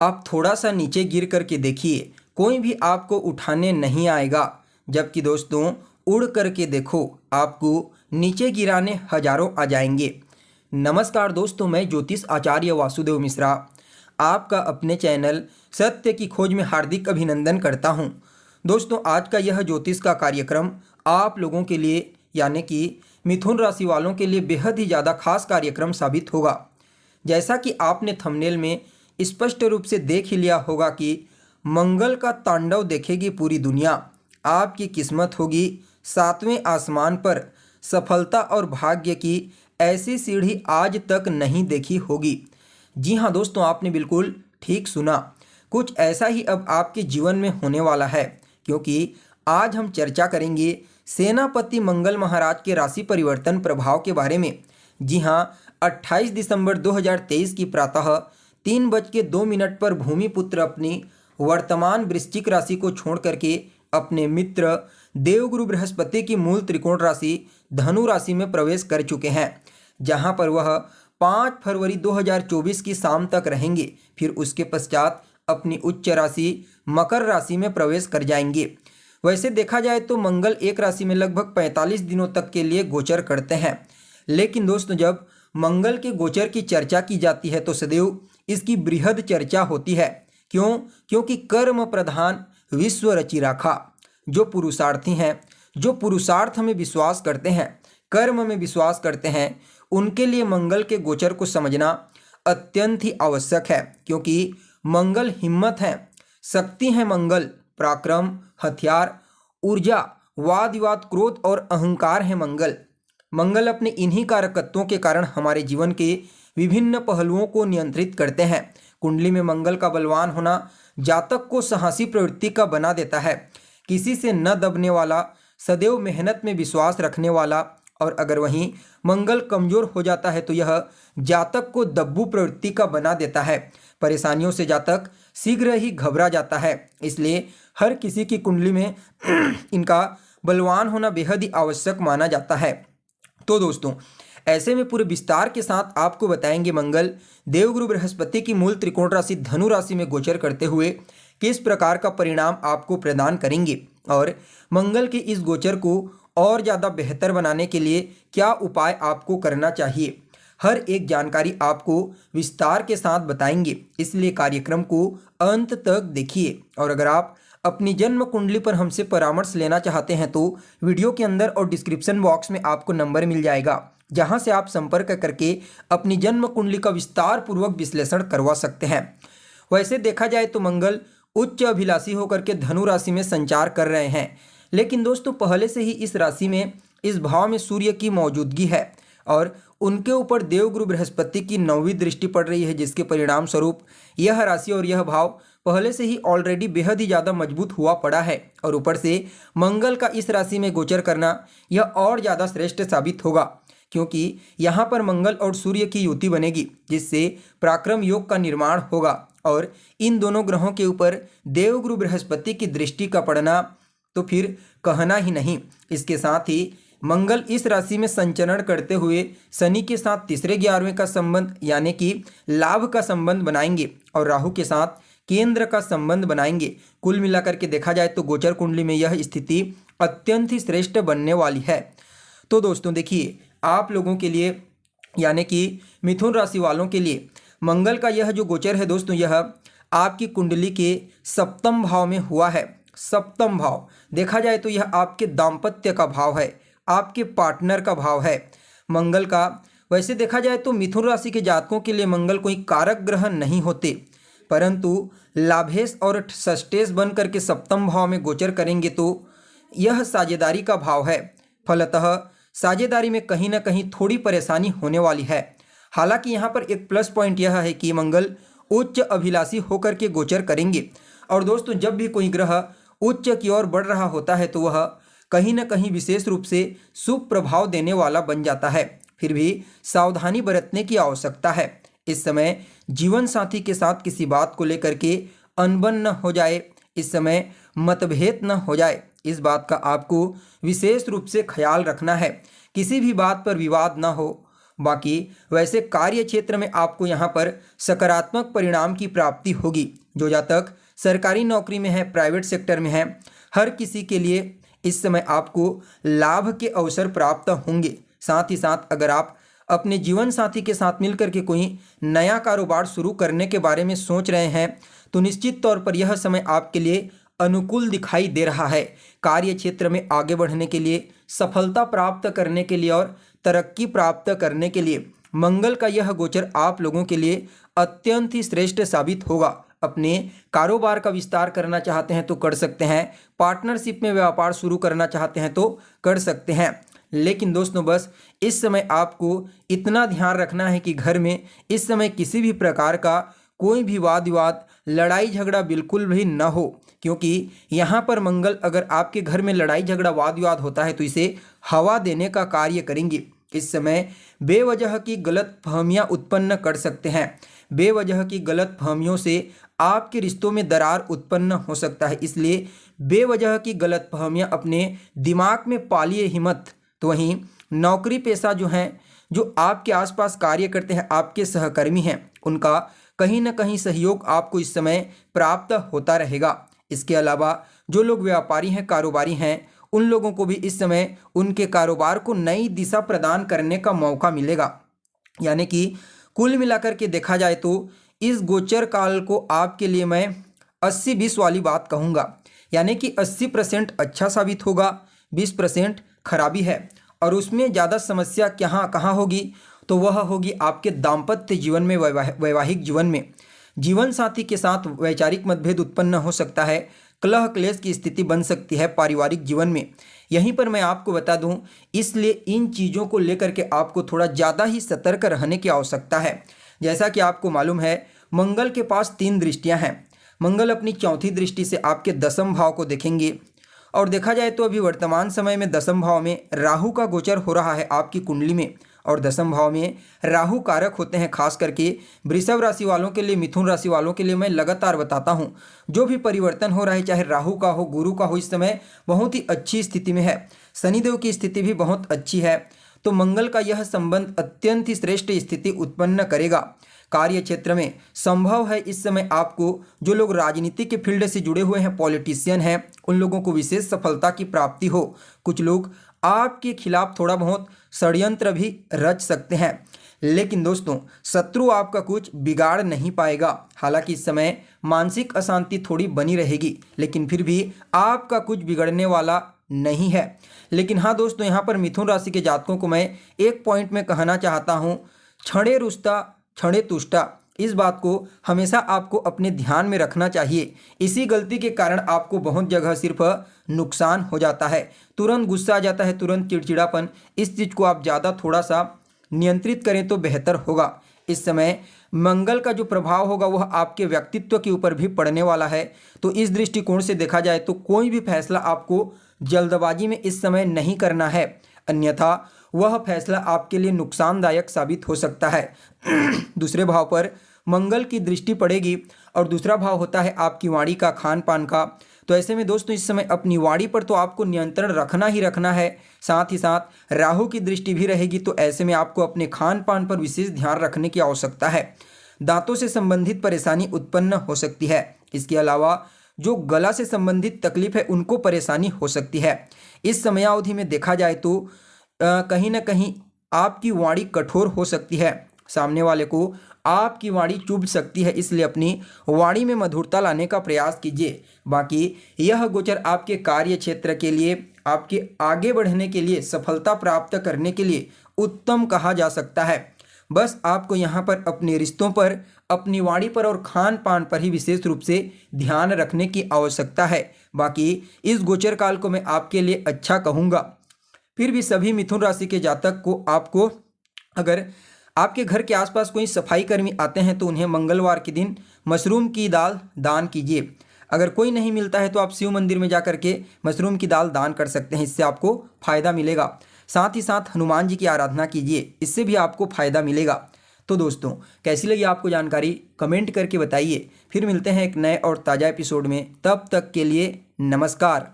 आप थोड़ा सा नीचे गिर करके देखिए, कोई भी आपको उठाने नहीं आएगा। जबकि दोस्तों उड़ करके देखो, आपको नीचे गिराने हजारों आ जाएंगे। नमस्कार दोस्तों, मैं ज्योतिष आचार्य वासुदेव मिश्रा आपका अपने चैनल सत्य की खोज में हार्दिक अभिनंदन करता हूं। दोस्तों आज का यह ज्योतिष का कार्यक्रम आप लोगों के लिए यानी कि मिथुन राशि वालों के लिए बेहद ही ज़्यादा खास कार्यक्रम साबित होगा। जैसा कि आपने थंबनेल में स्पष्ट रूप से देख ही लिया होगा कि मंगल का तांडव देखेगी पूरी दुनिया। आपकी किस्मत होगी सातवें आसमान पर। सफलता और भाग्य की ऐसी सीढ़ी आज तक नहीं देखी होगी। जी हाँ दोस्तों, आपने बिल्कुल ठीक सुना। कुछ ऐसा ही अब आपके जीवन में होने वाला है, क्योंकि आज हम चर्चा करेंगे सेनापति मंगल महाराज के राशि परिवर्तन प्रभाव के बारे में। जी हाँ, 28 दिसंबर 2023 की प्रातः 3:02 पर भूमिपुत्र अपनी वर्तमान वृश्चिक राशि को छोड़ करके अपने मित्र देवगुरु बृहस्पति की मूल त्रिकोण राशि धनु राशि में प्रवेश कर चुके हैं, जहां पर वह 5 फरवरी 2024 की शाम तक रहेंगे। फिर उसके पश्चात अपनी उच्च राशि मकर राशि में प्रवेश कर जाएंगे। वैसे देखा जाए तो मंगल एक राशि में लगभग 45 दिनों तक के लिए गोचर करते हैं, लेकिन दोस्तों जब मंगल के गोचर की चर्चा की जाती है तो सदैव इसकी बृहद चर्चा होती है। क्यों? क्योंकि कर्म प्रधान विश्व रचि राखा। जो पुरुषार्थी हैं, जो पुरुषार्थ में विश्वास करते हैं, कर्म में विश्वास करते हैं, उनके लिए मंगल के गोचर को समझना अत्यंत ही आवश्यक है। क्योंकि मंगल हिम्मत है, शक्ति है मंगल, पराक्रम, हथियार, ऊर्जा, वाद विवाद, क्रोध और अहंकार है मंगल। मंगल अपने इन्हीं कारकत्वों के कारण हमारे जीवन के विभिन्न पहलुओं को नियंत्रित करते हैं। कुंडली में मंगल का बलवान होना जातक को साहसी प्रवृत्ति का बना देता है, किसी से न दबने वाला, सदैव मेहनत में विश्वास रखने वाला। और अगर वहीं मंगल कमजोर हो जाता है तो यह जातक को दब्बू प्रवृत्ति का बना देता है। परेशानियों से जातक शीघ्र ही घबरा जाता है। इसलिए हर किसी की कुंडली में इनका बलवान होना बेहद ही आवश्यक माना जाता है। तो दोस्तों ऐसे में पूरे विस्तार के साथ आपको बताएंगे मंगल देवगुरु बृहस्पति की मूल त्रिकोण राशि धनु राशि में गोचर करते हुए किस प्रकार का परिणाम आपको प्रदान करेंगे, और मंगल के इस गोचर को और ज़्यादा बेहतर बनाने के लिए क्या उपाय आपको करना चाहिए। हर एक जानकारी आपको विस्तार के साथ बताएंगे, इसलिए कार्यक्रम को अंत तक देखिए। और अगर आप अपनी जन्म कुंडली पर हमसे परामर्श लेना चाहते हैं तो वीडियो के अंदर और डिस्क्रिप्शन बॉक्स में आपको नंबर मिल जाएगा, जहां से आप संपर्क करके अपनी जन्म कुंडली का विस्तार पूर्वक विश्लेषण करवा सकते हैं। वैसे देखा जाए तो मंगल उच्च अभिलाषी होकर के धनु राशि में संचार कर रहे हैं, लेकिन दोस्तों पहले से ही इस राशि में, इस भाव में सूर्य की मौजूदगी है और उनके ऊपर देवगुरु बृहस्पति की 9वीं दृष्टि पड़ रही है, जिसके परिणाम स्वरूप यह राशि और यह भाव पहले से ही ऑलरेडी बेहद ही ज़्यादा मजबूत हुआ पड़ा है। और ऊपर से मंगल का इस राशि में गोचर करना यह और ज़्यादा श्रेष्ठ साबित होगा, क्योंकि यहाँ पर मंगल और सूर्य की युति बनेगी, जिससे पराक्रम योग का निर्माण होगा। और इन दोनों ग्रहों के ऊपर देवगुरु बृहस्पति की दृष्टि का पड़ना तो फिर कहना ही नहीं। इसके साथ ही मंगल इस राशि में संचरण करते हुए शनि के साथ तीसरे 11वें का संबंध यानी कि लाभ का संबंध बनाएंगे और राहु के साथ केंद्र का संबंध बनाएंगे। कुल मिलाकर के देखा जाए तो गोचर कुंडली में यह स्थिति अत्यंत ही श्रेष्ठ बनने वाली है। तो दोस्तों देखिए, आप लोगों के लिए यानी कि मिथुन राशि वालों के लिए मंगल का यह जो गोचर है दोस्तों, यह आपकी कुंडली के सप्तम भाव में हुआ है। सप्तम भाव देखा जाए तो यह आपके दाम्पत्य का भाव है, आपके पार्टनर का भाव है मंगल का। वैसे देखा जाए तो मिथुन राशि के जातकों के लिए मंगल कोई कारक ग्रह नहीं होते, परंतु लाभेश और षष्ठेश बन करके सप्तम भाव में गोचर करेंगे तो यह साझेदारी का भाव है। फलतः साझेदारी में कहीं ना कहीं थोड़ी परेशानी होने वाली है। हालांकि यहाँ पर एक प्लस पॉइंट यह है कि मंगल उच्च अभिलाषी होकर के गोचर करेंगे। और दोस्तों जब भी कोई ग्रह उच्च की ओर बढ़ रहा होता है तो वह कहीं ना कहीं विशेष रूप से शुभ प्रभाव देने वाला बन जाता है। फिर भी सावधानी बरतने की आवश्यकता है। इस समय जीवन साथी के साथ किसी बात को लेकर के अनबन न हो जाए, इस समय मतभेद न हो जाए, इस बात का आपको विशेष रूप से ख्याल रखना है। किसी भी बात पर विवाद न हो, बाकी वैसे कार्य क्षेत्र में आपको यहाँ पर सकारात्मक परिणाम की प्राप्ति होगी। जो जातक सरकारी नौकरी में है, प्राइवेट सेक्टर में है, हर किसी के लिए इस समय आपको लाभ के अवसर प्राप्त होंगे। साथ ही साथ अगर आप अपने जीवन साथी के साथ मिलकर के कोई नया कारोबार शुरू करने के बारे में सोच रहे हैं तो निश्चित तौर पर यह समय आपके लिए अनुकूल दिखाई दे रहा है। कार्य क्षेत्र में आगे बढ़ने के लिए, सफलता प्राप्त करने के लिए और तरक्की प्राप्त करने के लिए मंगल का यह गोचर आप लोगों के लिए अत्यंत ही श्रेष्ठ साबित होगा। अपने कारोबार का विस्तार करना चाहते हैं तो कर सकते हैं, पार्टनरशिप में व्यापार शुरू करना चाहते हैं तो कर सकते हैं। लेकिन दोस्तों बस इस समय आपको इतना ध्यान रखना है कि घर में इस समय किसी भी प्रकार का कोई भी वाद विवाद, लड़ाई झगड़ा बिल्कुल भी न हो, क्योंकि यहाँ पर मंगल अगर आपके घर में लड़ाई झगड़ा, वाद विवाद होता है तो इसे हवा देने का कार्य करेंगे। इस समय बेवजह की गलत फहमियाँ उत्पन्न कर सकते हैं। बेवजह की गलत फहमियों से आपके रिश्तों में दरार उत्पन्न हो सकता है, इसलिए बेवजह की गलत फहमियाँ अपने दिमाग में पालिए ही मत। तो वहीं नौकरी पेशा जो हैं, जो आपके आसपास कार्य करते हैं, आपके सहकर्मी हैं, उनका कहीं ना कहीं सहयोग आपको इस समय प्राप्त होता रहेगा। इसके अलावा जो लोग व्यापारी हैं, कारोबारी हैं, उन लोगों को भी इस समय उनके कारोबार को नई दिशा प्रदान करने का मौका मिलेगा। यानी कि कुल मिलाकर के देखा जाए तो इस गोचर काल को आपके लिए मैं 80-20 वाली बात कहूँगा। यानी कि 80% अच्छा साबित होगा, 20% खराबी है। और उसमें ज़्यादा समस्या कहाँ होगी तो वह होगी आपके दाम्पत्य जीवन में, वैवाहिक जीवन में। जीवन साथी के साथ वैचारिक मतभेद उत्पन्न हो सकता है, कलह क्लेश की स्थिति बन सकती है पारिवारिक जीवन में। यहीं पर मैं आपको बता दूं, इसलिए इन चीज़ों को लेकर के आपको थोड़ा ज़्यादा ही सतर्क रहने की आवश्यकता है। जैसा कि आपको मालूम है, मंगल के पास 3 दृष्टियां हैं। मंगल अपनी चौथी दृष्टि से आपके दसम भाव को देखेंगे और देखा जाए तो अभी वर्तमान समय में दसम भाव में राहु का गोचर हो रहा है आपकी कुंडली में। और दसम भाव में राहु कारक होते हैं, खास करके वृषभ राशि वालों के लिए, मिथुन राशि वालों के लिए मैं लगातार बताता हूं, जो भी परिवर्तन हो रहा है, चाहे राहु का हो, गुरु का हो, इस समय बहुत ही अच्छी स्थिति में है। शनिदेव की स्थिति भी बहुत अच्छी है। तो मंगल का यह संबंध अत्यंत ही श्रेष्ठ स्थिति उत्पन्न करेगा। कार्य क्षेत्र में संभव है इस समय आपको, जो लोग राजनीति के फील्ड से जुड़े हुए हैं, पॉलिटिशियन हैं, उन लोगों को विशेष सफलता की प्राप्ति हो। कुछ लोग आपके खिलाफ थोड़ा बहुत षड्यंत्र भी रच सकते हैं, लेकिन दोस्तों शत्रु आपका कुछ बिगाड़ नहीं पाएगा। हालांकि इस समय मानसिक अशांति थोड़ी बनी रहेगी, लेकिन फिर भी आपका कुछ बिगड़ने वाला नहीं है। लेकिन हाँ दोस्तों, यहाँ पर मिथुन राशि के जातकों को मैं एक पॉइंट में कहना चाहता हूँ, क्षणे रुष्टा क्षणे तुष्टा, इस बात को हमेशा आपको अपने ध्यान में रखना चाहिए। इसी गलती के कारण आपको बहुत जगह सिर्फ नुकसान हो जाता है, तुरंत गुस्सा आ जाता है, तुरंत चिड़चिड़ापन। इस चीज़ को आप ज़्यादा थोड़ा सा नियंत्रित करें तो बेहतर होगा। इस समय मंगल का जो प्रभाव होगा वह आपके व्यक्तित्व के ऊपर भी पड़ने वाला है। तो इस दृष्टिकोण से देखा जाए तो कोई भी फैसला आपको जल्दबाजी में इस समय नहीं करना है, अन्यथा वह फैसला आपके लिए नुकसानदायक साबित हो सकता है। दूसरे भाव पर मंगल की दृष्टि पड़ेगी और दूसरा भाव होता है आपकी वाणी का, खान पान का। तो ऐसे में दोस्तों इस समय अपनी वाणी पर तो आपको नियंत्रण रखना ही रखना है, साथ ही साथ राहु की दृष्टि भी रहेगी। तो ऐसे में आपको अपने खान पान पर विशेष ध्यान रखने की आवश्यकता है। दांतों से संबंधित परेशानी उत्पन्न हो सकती है। इसके अलावा जो गला से संबंधित तकलीफ है उनको परेशानी हो सकती है। इस समयावधि में देखा जाए तो कहीं ना कहीं आपकी वाणी कठोर हो सकती है, सामने वाले को आपकी वाणी चुभ सकती है, इसलिए अपनी वाणी में मधुरता लाने का प्रयास कीजिए। बाकी यह गोचर आपके कार्य क्षेत्र के लिए, आपके आगे बढ़ने के लिए, सफलता प्राप्त करने के लिए उत्तम कहा जा सकता है। बस आपको यहाँ पर अपने रिश्तों पर, अपनी वाणी पर और खान पान पर ही विशेष रूप से ध्यान रखने की आवश्यकता है। बाकी इस गोचर काल को मैं आपके लिए अच्छा कहूँगा। फिर भी सभी मिथुन राशि के जातक को, आपको अगर आपके घर के आसपास कोई सफाई कर्मी आते हैं तो उन्हें मंगलवार के दिन मशरूम की दाल दान कीजिए। अगर कोई नहीं मिलता है तो आप शिव मंदिर में जाकर के मशरूम की दाल दान कर सकते हैं, इससे आपको फायदा मिलेगा। साथ ही साथ हनुमान जी की आराधना कीजिए, इससे भी आपको फायदा मिलेगा। तो दोस्तों कैसी लगी आपको जानकारी, कमेंट करके बताइए। फिर मिलते हैं एक नए और ताज़ा एपिसोड में, तब तक के लिए नमस्कार।